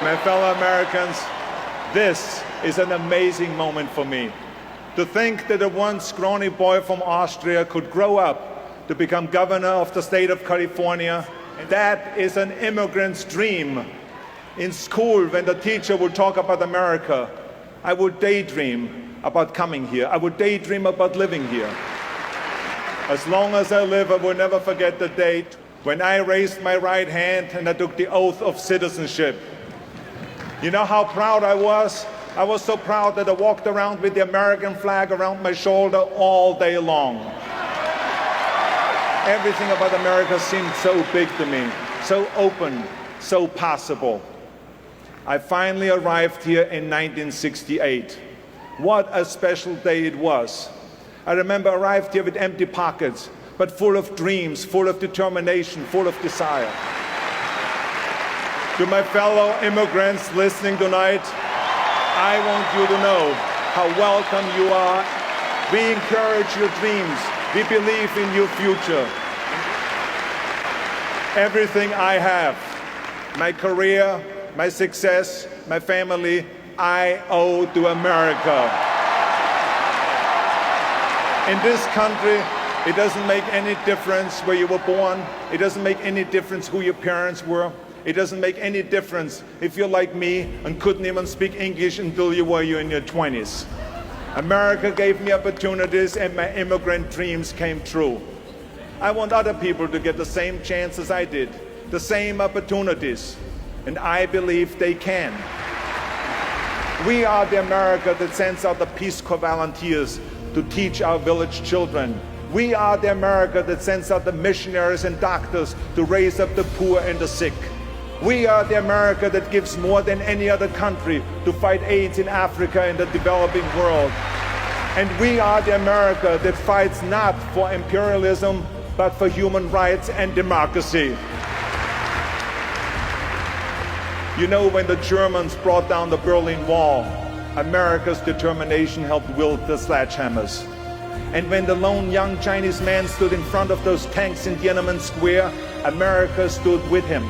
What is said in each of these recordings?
My fellow Americans, this is an amazing moment for me. To think that a once scrawny boy from Austria could grow up to become governor of the state of California, that is an immigrant's dream. In school, when the teacher would talk about America, I would daydream about coming here. I would daydream about living here. As long as I live, I will never forget the date when I raised my right hand and I took the oath of citizenship. You know how proud I was? I was so proud that I walked around with the American flag around my shoulder all day long. Everything about America seemed so big to me, so open, so possible. I finally arrived here in 1968. What a special day it was. I remember I arrived here with empty pockets, but full of dreams, full of determination, full of desire. To my fellow immigrants listening tonight, I want you to know how welcome you are. We encourage your dreams. We believe in your future. Everything I have, my career, my success, my family, I owe to America. In this country, it doesn't make any difference where you were born. It doesn't make any difference who your parents were. It doesn't make any difference if you're like me and couldn't even speak English until you were in your 20s. America gave me opportunities and my immigrant dreams came true. I want other people to get the same chance as I did, the same opportunities, and I believe they can. We are the America that sends out the Peace Corps volunteers to teach our village children. We are the America that sends out the missionaries and doctors to raise up the poor and the sick. We are the America that gives more than any other country to fight AIDS in Africa and the developing world. And we are the America that fights not for imperialism, but for human rights and democracy. You know, when the Germans brought down the Berlin Wall, America's determination helped wield the sledgehammers. And when the lone young Chinese man stood in front of those tanks in Tiananmen Square, America stood with him.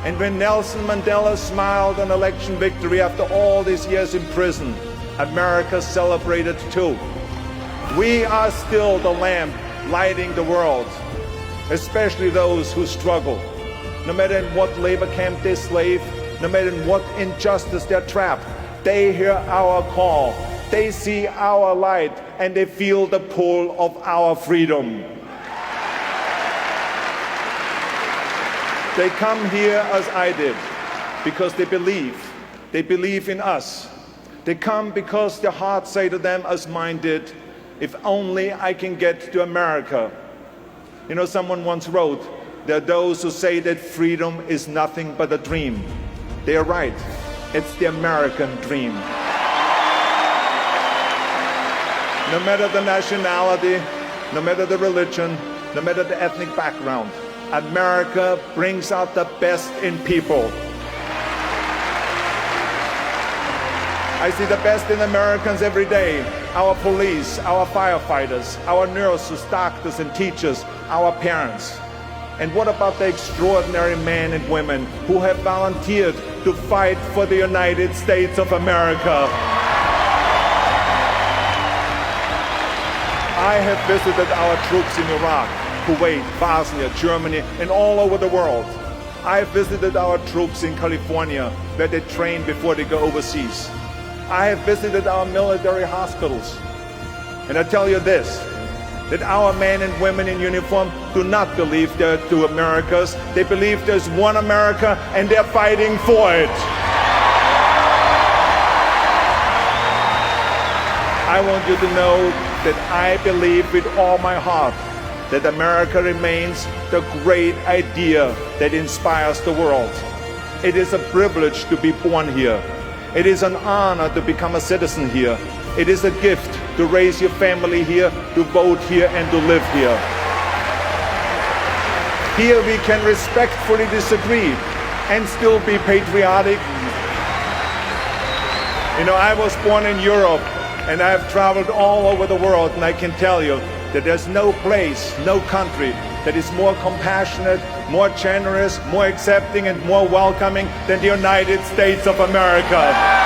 And when Nelson Mandela smiled an election victory after all these years in prison, America celebrated too. We are still the lamp lighting the world, especially those who struggle. No matter in what labor camp they slave, no matter in what injustice they're trapped, they hear our call, they see our light, and they feel the pull of our freedom. They come here as I did, because they believe in us. They come because their hearts say to them as mine did, if only I can get to America. You know, someone once wrote, there are those who say that freedom is nothing but a dream. They are right, it's the American dream. No matter the nationality, no matter the religion, no matter the ethnic background, America brings out the best in people. I see the best in Americans every day. Our police, our firefighters, our nurses, doctors and teachers, our parents. And what about the extraordinary men and women who have volunteered to fight for the United States of America? I have visited our troops in Iraq, Kuwait, Bosnia, Germany, and all over the world. I visited our troops in California, where they train before they go overseas. I have visited our military hospitals. And I tell you this, that our men and women in uniform do not believe they're two Americas. They believe there's one America and they're fighting for it. I want you to know that I believe with all my heart that America remains the great idea that inspires the world. It is a privilege to be born here. It is an honor to become a citizen here. It is a gift to raise your family here, to vote here, and to live here. Here we can respectfully disagree and still be patriotic. You know, I was born in Europe and I have traveled all over the world, and I can tell you that there's no place, no country that is more compassionate, more generous, more accepting, and more welcoming than the United States of America.